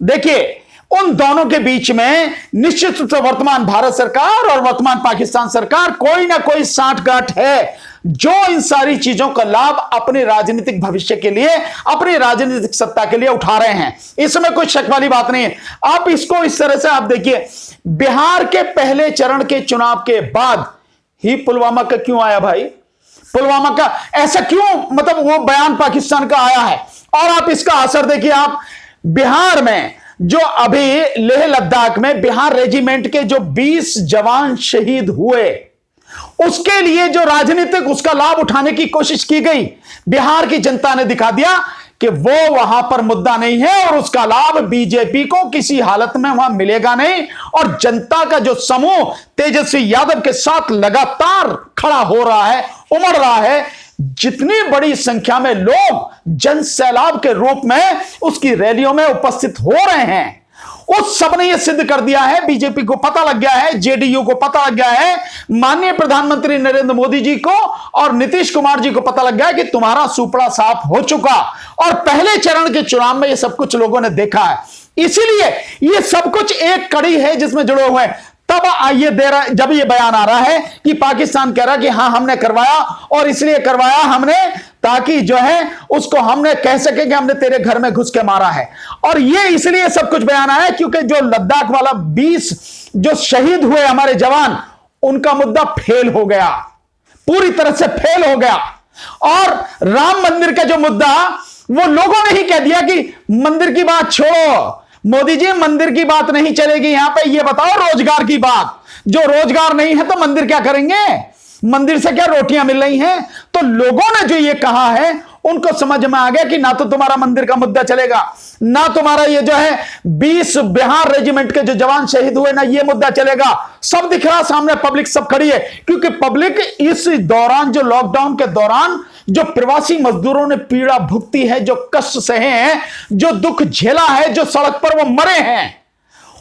देखिए, उन दोनों के बीच में निश्चित रूप से वर्तमान भारत सरकार और वर्तमान पाकिस्तान सरकार कोई ना कोई सांठगांठ है, जो इन सारी चीजों का लाभ अपने राजनीतिक भविष्य के लिए, अपनी राजनीतिक सत्ता के लिए उठा रहे हैं। इसमें कोई शक वाली बात नहीं है। आप इसको इस तरह से आप देखिए, बिहार के पहले चरण के चुनाव के बाद ही पुलवामा का क्यों आया भाई? पुलवामा का ऐसा क्यों, मतलब वो बयान पाकिस्तान का आया है? और आप इसका असर देखिए, आप बिहार में जो अभी लेह लद्दाख में बिहार रेजिमेंट के जो 20 जवान शहीद हुए, उसके लिए जो राजनीतिक उसका लाभ उठाने की कोशिश की गई, बिहार की जनता ने दिखा दिया कि वो वहां पर मुद्दा नहीं है और उसका लाभ बीजेपी को किसी हालत में वहां मिलेगा नहीं। और जनता का जो समूह तेजस्वी यादव के साथ लगातार खड़ा हो रहा है, उमड़ रहा है, जितनी बड़ी संख्या में लोग जन सैलाब के रूप में उसकी रैलियों में उपस्थित हो रहे हैं, उस सब ने यह सिद्ध कर दिया है। बीजेपी को पता लग गया है, जेडीयू को पता लग गया है, माननीय प्रधानमंत्री नरेंद्र मोदी जी को और नीतीश कुमार जी को पता लग गया है कि तुम्हारा सुपड़ा साफ हो चुका। और पहले चरण के चुनाव में यह सब कुछ लोगों ने देखा है, इसीलिए यह सब कुछ एक कड़ी है जिसमें जुड़े हुए हैं। तब ये दे रहा, जब ये बयान आ रहा है कि पाकिस्तान कह रहा है कि हां हमने करवाया और इसलिए करवाया हमने ताकि जो है उसको हमने कह सके कि हमने तेरे घर में घुस के मारा है। और ये इसलिए सब कुछ बयान आया क्योंकि जो लद्दाख वाला 20 जो शहीद हुए हमारे जवान, उनका मुद्दा फेल हो गया, पूरी तरह से फेल हो गया। और राम मंदिर का जो मुद्दा, वो लोगों ने ही कह दिया कि मंदिर की बात छोड़ो मोदी जी, मंदिर की बात नहीं चलेगी यहां पे, ये बताओ रोजगार की बात। जो रोजगार नहीं है तो मंदिर क्या करेंगे? मंदिर से क्या रोटियां मिल रही हैं? तो लोगों ने जो ये कहा है, उनको समझ में आ गया कि ना तो तुम्हारा मंदिर का मुद्दा चलेगा, ना तुम्हारा ये जो है 20 बिहार रेजिमेंट के जो जवान शहीद हुए, ना ये मुद्दा चलेगा। सब दिख रहा सामने, पब्लिक सब खड़ी है, क्योंकि पब्लिक इस दौरान, जो लॉकडाउन के दौरान जो प्रवासी मजदूरों ने पीड़ा भुगती है, जो कष्ट सहे हैं, जो दुख झेला है, जो सड़क पर वो मरे हैं,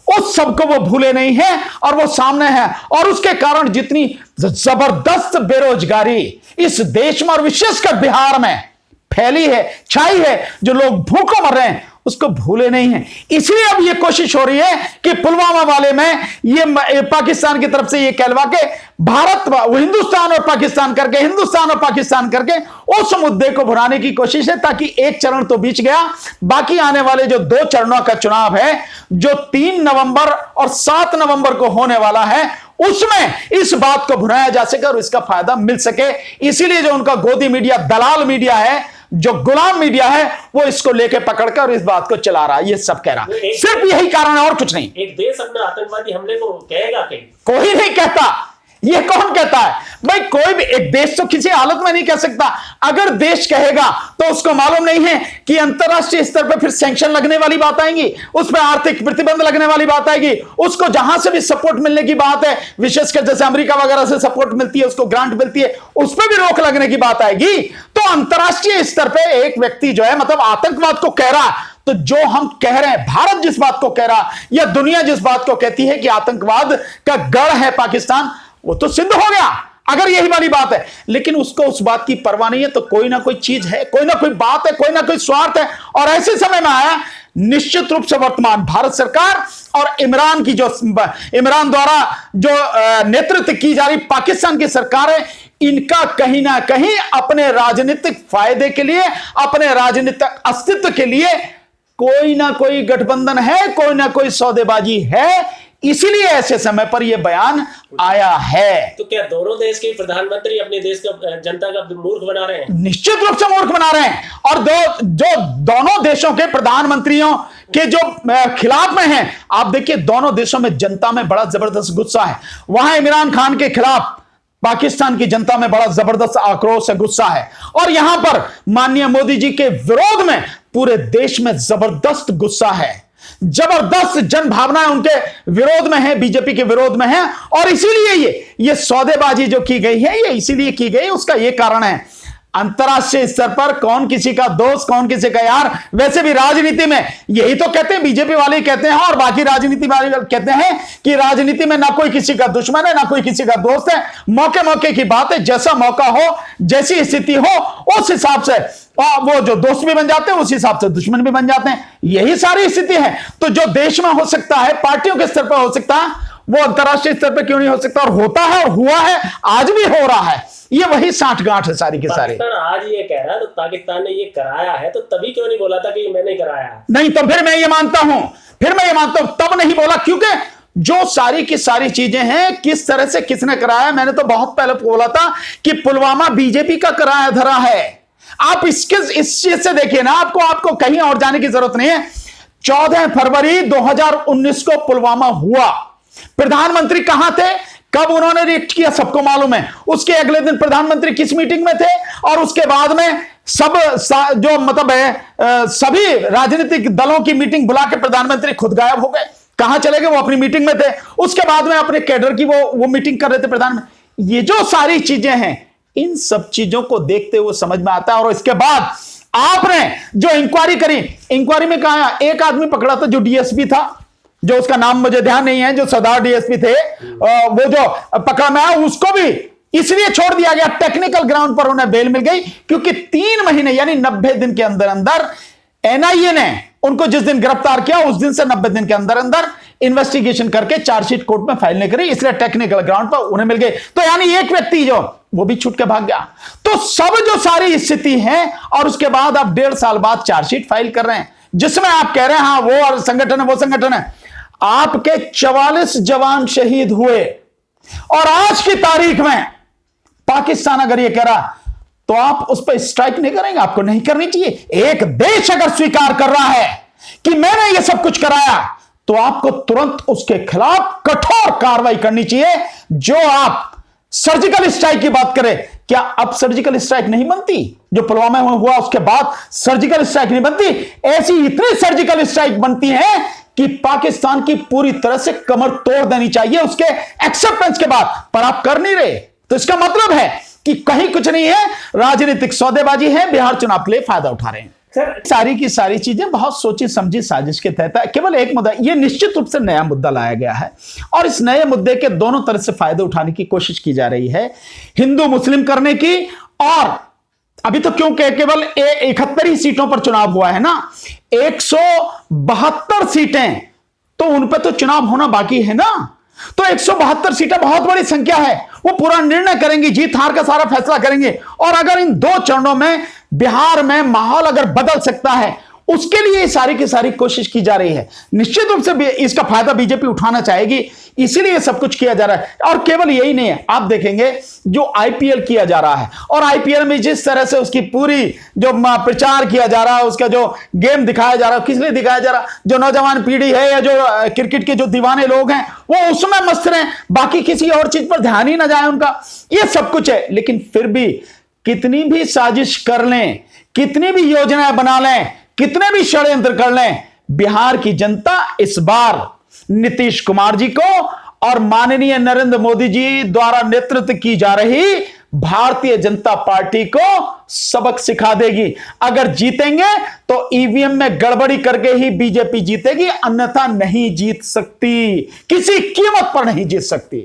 उस सबको वो भूले नहीं है और वो सामने है। और उसके कारण जितनी जबरदस्त बेरोजगारी इस देश में और विशेषकर बिहार में फैली है, छाई है, जो लोग भूखों मर रहे हैं, उसको भूले नहीं है। इसलिए अब ये कोशिश हो रही है कि पुलवामा वाले में ये पाकिस्तान की तरफ से ये कहलवा के भारत, हिंदुस्तान और पाकिस्तान करके, हिंदुस्तान और पाकिस्तान करके उस मुद्दे को भुनाने की कोशिश है, ताकि एक चरण तो बीच गया, बाकी आने वाले जो 2 चरणों का चुनाव है, जो 3 नवंबर और 7 नवंबर को होने वाला है, उसमें इस बात को भुनाया जा सके और इसका फायदा मिल सके। इसीलिए जो उनका गोदी मीडिया, दलाल मीडिया है, जो गुलाम मीडिया है, वो इसको लेके पकड़कर इस बात को चला रहा है, ये सब कह रहा है। सिर्फ यही कारण है और कुछ नहीं। एक देश अपने आतंकवादी हमले को कहेगा कहीं? कोई नहीं कहता। ये कौन कहता है भाई? कोई भी एक देश तो किसी हालत में नहीं कह सकता। अगर देश कहेगा तो उसको मालूम नहीं है कि अंतरराष्ट्रीय स्तर पर फिर सैंक्शन लगने वाली बात आएगी, उस पर आर्थिक प्रतिबंध लगने वाली बात आएगी, उसको जहां से भी सपोर्ट मिलने की बात है, विशेषकर जैसे अमेरिका वगैरह से सपोर्ट मिलती है, उसको ग्रांट मिलती है, उस पर भी रोक लगने की बात आएगी। तो अंतरराष्ट्रीय स्तर पर एक व्यक्ति जो है, मतलब आतंकवाद को कह रहा, तो जो हम कह रहे हैं, भारत जिस बात को कह रहा या दुनिया जिस बात को कहती है कि आतंकवाद का गढ़ है पाकिस्तान, वो तो सिद्ध हो गया अगर यही वाली बात है। लेकिन उसको उस बात की परवाह नहीं है। तो कोई ना कोई चीज है, कोई ना कोई बात है, कोई ना कोई स्वार्थ है। और ऐसे समय में आया, निश्चित रूप से वर्तमान भारत सरकार और इमरान की जो, इमरान द्वारा जो नेतृत्व की जा रही पाकिस्तान की सरकार है, इनका कहीं ना कहीं अपने राजनीतिक फायदे के लिए, अपने राजनीतिक अस्तित्व के लिए कोई ना कोई गठबंधन है, कोई ना कोई सौदेबाजी है। इसीलिए ऐसे समय पर यह बयान आया है। तो क्या दोनों देश के प्रधानमंत्री अपने देश का जनता का मूर्ख बना रहे हैं? निश्चित रूप से मूर्ख बना रहे हैं। और दोनों देशों के प्रधानमंत्रियों के जो खिलाफ में हैं, आप देखिए दोनों देशों में जनता में बड़ा जबरदस्त गुस्सा है। वहां इमरान खान के खिलाफ पाकिस्तान की जनता में बड़ा जबरदस्त आक्रोश है, गुस्सा है। और यहां पर माननीय मोदी जी के विरोध में पूरे देश में जबरदस्त गुस्सा है, जबरदस्त जन भावनाएं उनके विरोध में है, बीजेपी के विरोध में है। और इसीलिए ये सौदेबाजी जो की गई है, ये इसीलिए की गई, उसका ये कारण है। अंतरराष्ट्रीय स्तर पर कौन किसी का दोस्त, कौन किसी का यार। वैसे भी राजनीति में यही तो कहते हैं, बीजेपी वाले कहते हैं और बाकी राजनीति वाले कहते हैं कि राजनीति में ना कोई किसी का दुश्मन है, ना कोई किसी का दोस्त है। मौके मौके की बात है, जैसा मौका हो, जैसी स्थिति हो, उस हिसाब से वो जो दोस्त भी बन जाते हैं, उस हिसाब से दुश्मन भी बन जाते हैं। यही सारी स्थिति है। तो जो देश में हो सकता है, पार्टियों के स्तर पर हो सकता है, वो अंतरराष्ट्रीय स्तर पर क्यों नहीं हो सकता? और होता है और हुआ है, आज भी हो रहा है। ये वही साठगांठ है सारी के सारी। पाकिस्तान आज ये कह रहा है तो पाकिस्तान ने ये कराया है, तो तभी क्यों नहीं बोला था कि मैंने कराया है? नहीं, तो फिर मैं ये मानता हूं, तब नहीं बोला, क्योंकि जो सारी की सारी चीजें हैं, किस तरह से किसने कराया। मैंने तो बहुत पहले बोला था कि पुलवामा बीजेपी का कराया धरा है। आप इस चीज से देखिए ना, आपको कहीं और जाने की जरूरत नहीं है। 14 फरवरी 2019 को पुलवामा हुआ। प्रधानमंत्री कहां थे, कब उन्होंने रिएक्ट किया, सबको मालूम है। उसके अगले दिन प्रधानमंत्री किस मीटिंग में थे, और उसके बाद में जो मतलब है सभी राजनीतिक दलों की मीटिंग बुला के प्रधानमंत्री खुद गायब हो गए। कहां चले गए? वो अपनी मीटिंग में थे। उसके बाद में अपने कैडर की वो मीटिंग कर रहे थे प्रधानमंत्री। ये जो सारी चीजें हैं, इन सब चीजों को देखते हुए समझ में आता है। और इसके बाद आपने जो इंक्वायरी करी, इंक्वायरी में कहा एक आदमी पकड़ा था जो डीएसपी था, जो उसका नाम मुझे ध्यान नहीं है, जो सरदार डीएसपी थे, वो जो पकड़ा में आया, उसको भी इसलिए छोड़ दिया गया, टेक्निकल ग्राउंड पर उन्हें बेल मिल गई, क्योंकि 3 महीने यानी 90 दिन के अंदर अंदर एनआईए ने उनको जिस दिन गिरफ्तार किया, उस दिन से 90 दिन के अंदर अंदर इन्वेस्टिगेशन करके चार्जशीट कोर्ट में फाइल नहीं करी, इसलिए टेक्निकल ग्राउंड पर उन्हें मिल गई। तो यानी एक व्यक्ति जो वो भी छूट के भाग गया। तो सब जो सारी स्थिति है, और उसके बाद आप 1.5 साल बाद चार्जशीट फाइल कर रहे हैं, जिसमें आप कह रहे हैं हाँ वो और संगठन है, वो संगठन है। आपके 44 जवान शहीद हुए, और आज की तारीख में पाकिस्तान अगर ये कह रहा, तो आप उस पर स्ट्राइक नहीं करेंगे? आपको नहीं करनी चाहिए। एक देश अगर स्वीकार कर रहा है कि मैंने ये सब कुछ कराया, तो आपको तुरंत उसके खिलाफ कठोर कार्रवाई करनी चाहिए। जो आप सर्जिकल स्ट्राइक की बात करें, क्या अब सर्जिकल स्ट्राइक नहीं बनती? जो पुलवामा में हुआ उसके बाद सर्जिकल स्ट्राइक नहीं बनती? ऐसी इतनी सर्जिकल स्ट्राइक बनती है कि पाकिस्तान की पूरी तरह से कमर तोड़ देनी चाहिए उसके एक्सेप्टेंस के बाद, पर आप कर नहीं रहे। तो इसका मतलब है कि कहीं कुछ नहीं है, राजनीतिक सौदेबाजी है, बिहार चुनाव के लिए फायदा उठा रहे हैं। सर, सारी की सारी चीजें बहुत सोची समझी साजिश के तहत है। केवल एक मुद्दा, यह निश्चित रूप से नया मुद्दा लाया गया है, और इस नए मुद्दे के दोनों तरफ से फायदे उठाने की कोशिश की जा रही है, हिंदू मुस्लिम करने की। और अभी तो क्योंकि केवल 71 ही सीटों पर चुनाव हुआ है ना, 172 सीटें, तो उन पर तो चुनाव होना बाकी है ना। तो 172 सीटें बहुत बड़ी संख्या है। वो पूरा निर्णय करेंगी, जीत हार का सारा फैसला करेंगे। और अगर इन 2 चरणों में बिहार में माहौल अगर बदल सकता है, उसके लिए सारी की सारी कोशिश की जा रही है। निश्चित रूप से इसका फायदा बीजेपी उठाना चाहेगी, इसीलिए सब कुछ किया जा रहा है। और केवल यही नहीं है, आप देखेंगे जो आईपीएल किया जा रहा है, और आईपीएल में जिस तरह से उसकी पूरी जो प्रचार किया जा रहा है, उसका जो गेम दिखाया जा रहा है, किस लिए दिखाया जा रहा है? जो नौजवान पीढ़ी है या जो क्रिकेट के जो दीवाने लोग हैं, वो उसमें मस्त रहे, बाकी किसी और चीज पर ध्यान ही ना जाए उनका। ये सब कुछ है। लेकिन फिर भी कितनी भी साजिश कर लें, कितनी भी योजनाएं बना लें, कितने भी षड्यंत्र कर लें, बिहार की जनता इस बार नीतीश कुमार जी को और माननीय नरेंद्र मोदी जी द्वारा नेतृत्व की जा रही भारतीय जनता पार्टी को सबक सिखा देगी। अगर जीतेंगे तो ईवीएम में गड़बड़ी करके ही बीजेपी जीतेगी, अन्यथा नहीं जीत सकती, किसी कीमत पर नहीं जीत सकती।